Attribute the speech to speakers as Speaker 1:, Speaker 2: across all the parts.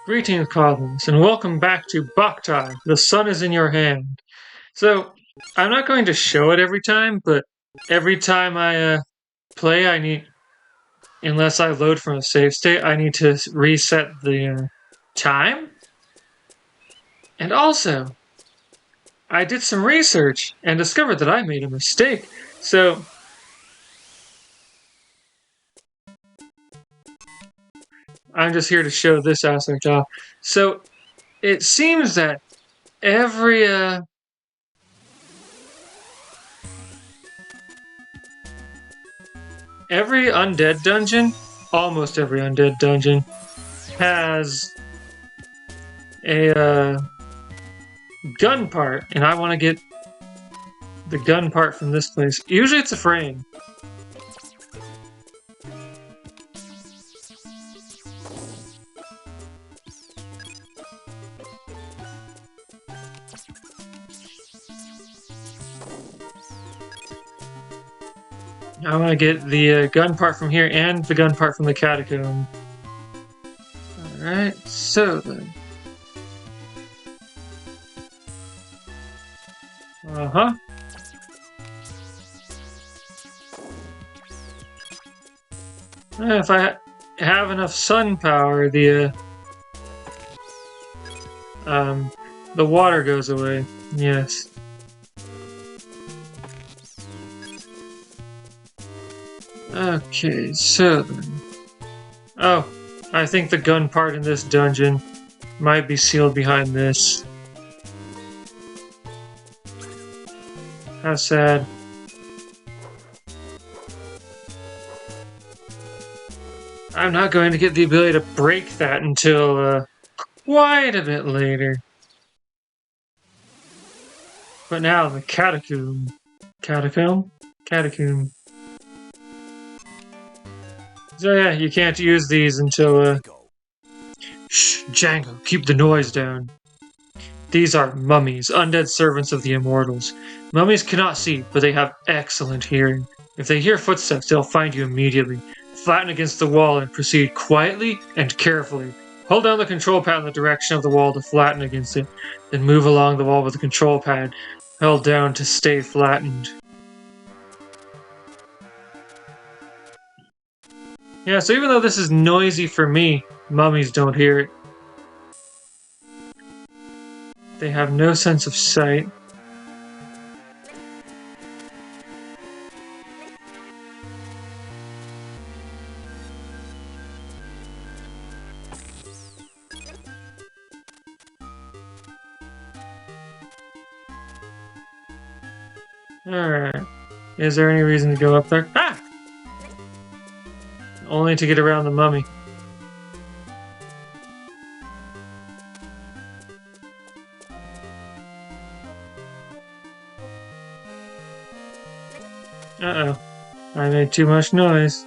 Speaker 1: Greetings, Cosmos, and welcome back to Boktai. The sun is in your hand. So, I'm not going to show it every time, but every time I play, unless I load from a save state, I need to reset the time. And also, I did some research and discovered that I made a mistake. So, I'm just here to show this aspect off. So, it seems that every every undead dungeon, almost every undead dungeon, has a gun part, and I want to get the gun part from this place. Usually it's a frame. I want to get the gun part from here and the gun part from the Catacomb. Alright, so then. Uh-huh. If I have enough sun power, the water goes away. Yes. Okay, so then. Oh, I think the gun part in this dungeon might be sealed behind this. How sad. I'm not going to get the ability to break that until quite a bit later. But now the Catacomb. Catacomb? Catacomb. So yeah, you can't use these until Shh, Django, keep the noise down. These are mummies, undead servants of the immortals. Mummies cannot see, but they have excellent hearing. If they hear footsteps, they'll find you immediately. Flatten against the wall and proceed quietly and carefully. Hold down the control pad in the direction of the wall to flatten against it, then move along the wall with the control pad held down to stay flattened. Yeah, so even though this is noisy for me, mummies don't hear it. They have no sense of sight. Alright. Is there any reason to go up there? Ah! Only to get around the mummy. Uh-oh. I made too much noise.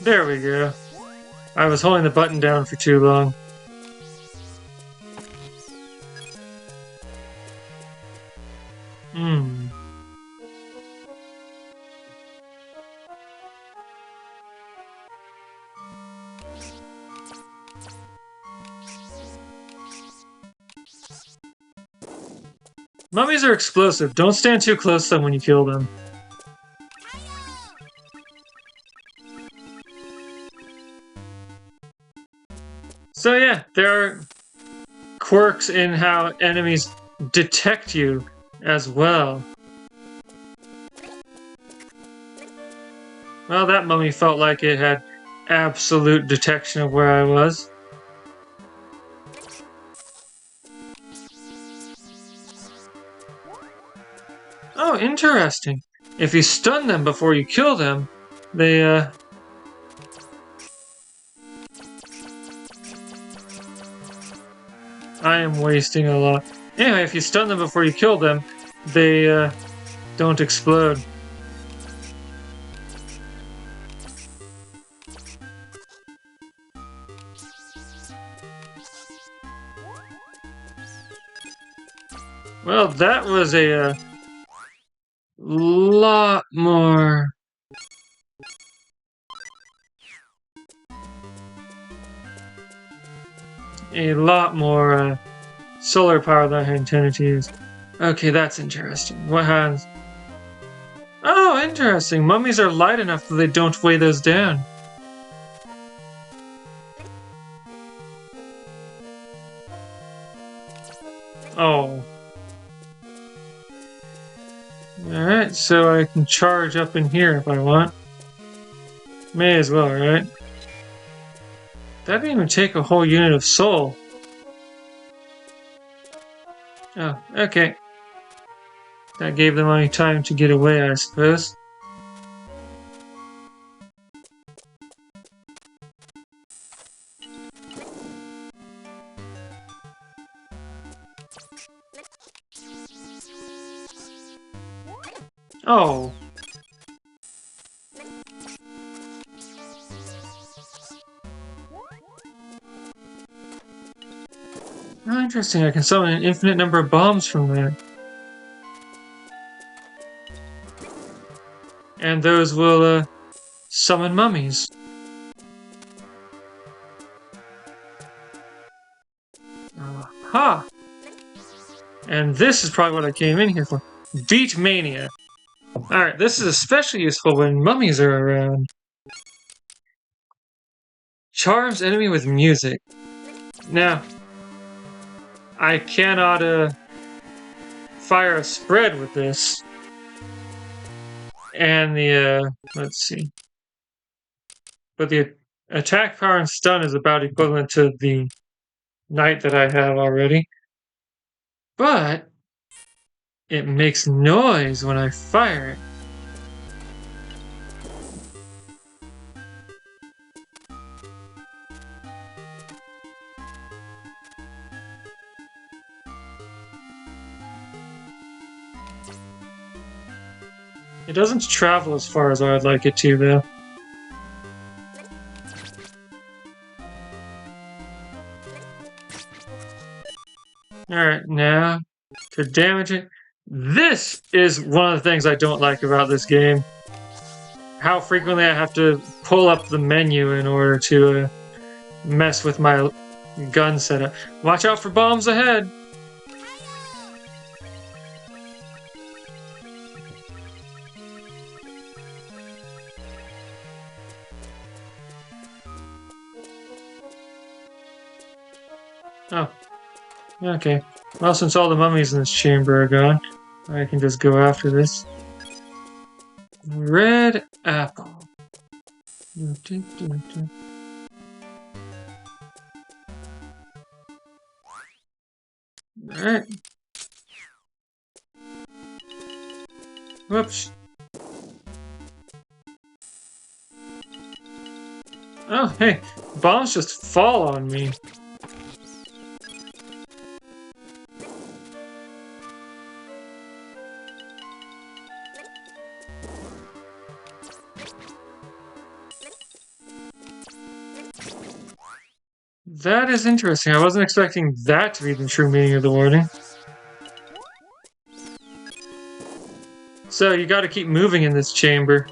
Speaker 1: There we go. I was holding the button down for too long. Hmm. Mummies are explosive. Don't stand too close to them when you kill them. So yeah, there are quirks in how enemies detect you as well. Well, that mummy felt like it had absolute detection of where I was. Oh, interesting. If you stun them before you kill them, they, I am wasting a lot. Anyway, if you stun them before you kill them, they, don't explode. Well, that was a lot more a lot more solar power than I intended to use. Okay, that's interesting. What has... Oh, interesting. Mummies are light enough that they don't weigh those down. Oh. Alright, so I can charge up in here if I want. May as well, right? That didn't even take a whole unit of soul. Oh, okay. That gave them any time to get away, I suppose. Oh. Oh, interesting. I can summon an infinite number of bombs from that. And those will, summon mummies. Aha! And this is probably what I came in here for. Beat Mania. Alright, this is especially useful when mummies are around. Charms enemy with music. Now, I cannot, fire a spread with this. And the, let's see. But the attack power and stun is about equivalent to the knight that I have already. But it makes noise when I fire it. It doesn't travel as far as I'd like it to, though. Alright, now to damage it. This is one of the things I don't like about this game. How frequently I have to pull up the menu in order to mess with my gun setup. Watch out for bombs ahead! Oh. Okay. Well, since all the mummies in this chamber are gone, I can just go after this. Red apple. Alright. Whoops. Oh, hey. Bombs just fall on me. That is interesting. I wasn't expecting that to be the true meaning of the warning. So you gotta keep moving in this chamber.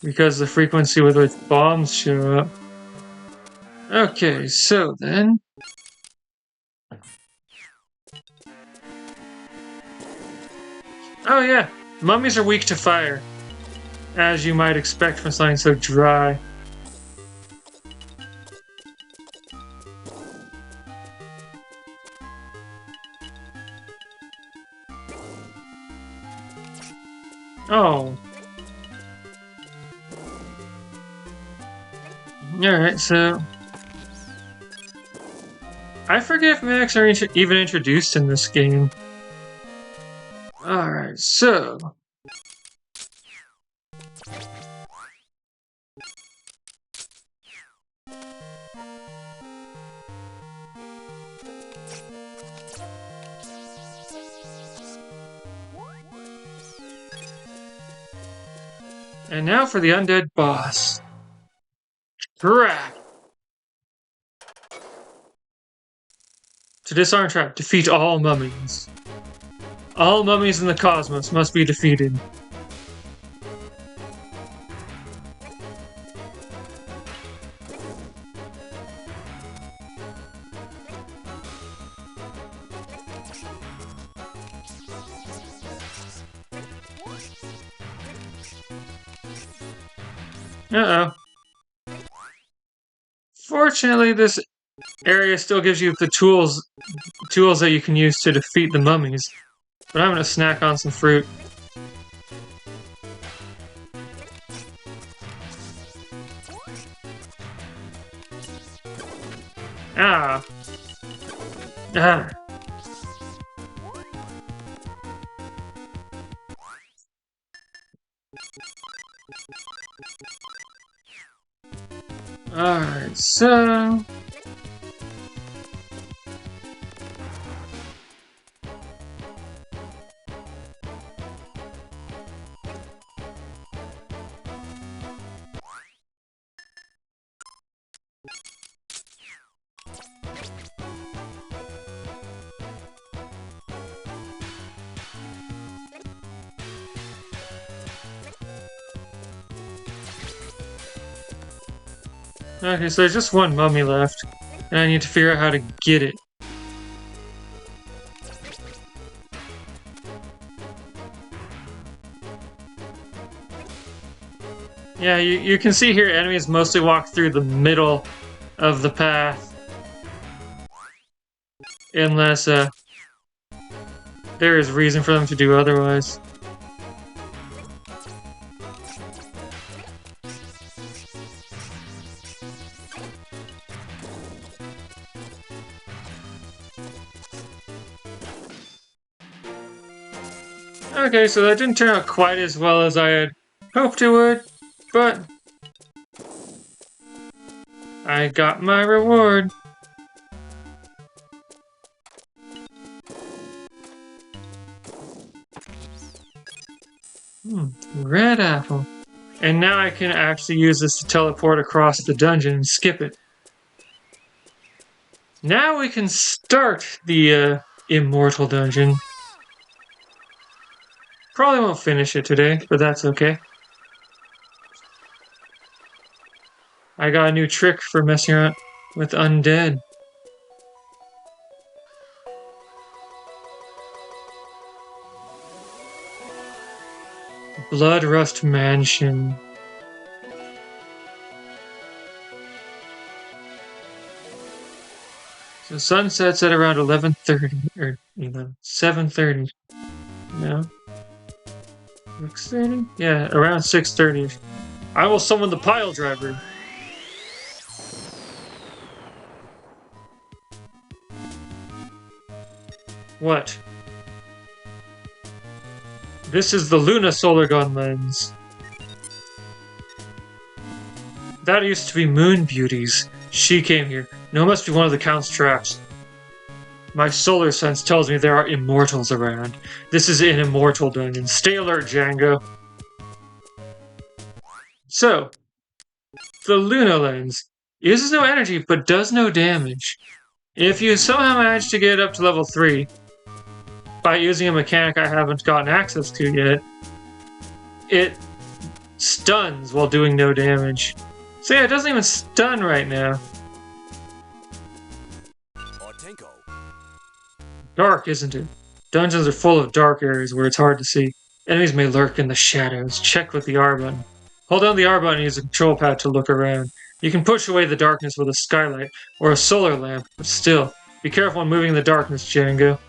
Speaker 1: Because the frequency with which bombs show up. Okay, so then... Oh yeah, mummies are weak to fire. As you might expect from something so dry. Oh. Alright, so... I forget if mechs are even introduced in this game. Alright, so... And now for the undead boss. Trap! To disarm trap, defeat all mummies. All mummies in the cosmos must be defeated. Uh-oh. Fortunately, this area still gives you the tools that you can use to defeat the mummies. But I'm gonna snack on some fruit. Ah. Ah. Alright, so... Okay, so there's just one mummy left, and I need to figure out how to get it. Yeah, you can see here enemies mostly walk through the middle of the path. Unless, there is reason for them to do otherwise. Okay, so that didn't turn out quite as well as I had hoped it would, but I got my reward. Red apple. And now I can actually use this to teleport across the dungeon and skip it. Now we can start the immortal dungeon. Probably won't finish it today, but that's okay. I got a new trick for messing around with undead. Bloodrust Mansion. So sun sets at around 11:30 or 7:30. No. 6:30? Yeah, around 6:30. I will summon the pile driver. What? This is the Luna solar gun lens. That used to be Moon Beauty's. She came here. No, it must be one of the Count's traps. My solar sense tells me there are immortals around. This is an immortal dungeon. Stay alert, Django. So, the Luna lens uses no energy but does no damage. If you somehow manage to get it up to level 3 by using a mechanic I haven't gotten access to yet, it stuns while doing no damage. So yeah, it doesn't even stun right now. Dark, isn't it? Dungeons are full of dark areas where it's hard to see. Enemies may lurk in the shadows. Check with the R button. Hold down the R button and use the control pad to look around. You can push away the darkness with a skylight or a solar lamp, but still, be careful when moving in the darkness, Django.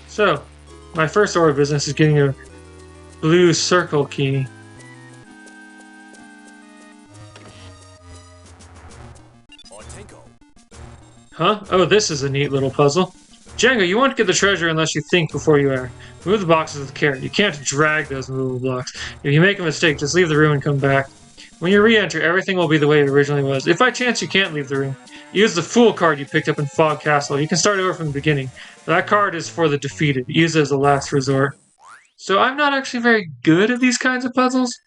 Speaker 1: So, my first order of business is getting a blue circle key. Huh? Oh, this is a neat little puzzle. Django, you won't get the treasure unless you think before you act. Move the boxes with care. You can't drag those movable blocks. If you make a mistake, just leave the room and come back. When you re-enter, everything will be the way it originally was. If by chance you can't leave the room, use the Fool card you picked up in Fog Castle. You can start over from the beginning. That card is for the defeated. Use it as a last resort. So I'm not actually very good at these kinds of puzzles.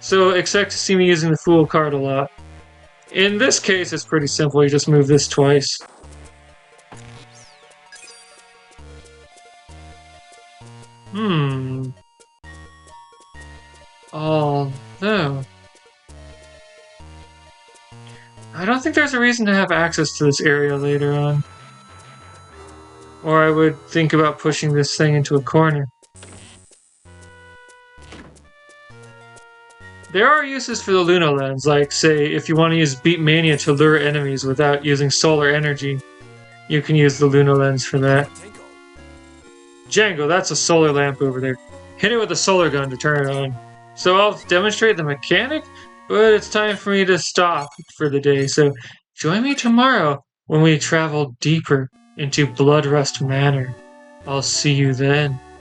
Speaker 1: So expect to see me using the Fool card a lot. In this case, it's pretty simple. You just move this twice. Although... I don't think there's a reason to have access to this area later on. Or I would think about pushing this thing into a corner. There are uses for the Luna Lens, like, say, if you want to use Beat Mania to lure enemies without using solar energy, you can use the Luna Lens for that. Django, that's a solar lamp over there. Hit it with a solar gun to turn it on. So I'll demonstrate the mechanic, but it's time for me to stop for the day, so join me tomorrow when we travel deeper into Bloodrust Manor. I'll see you then.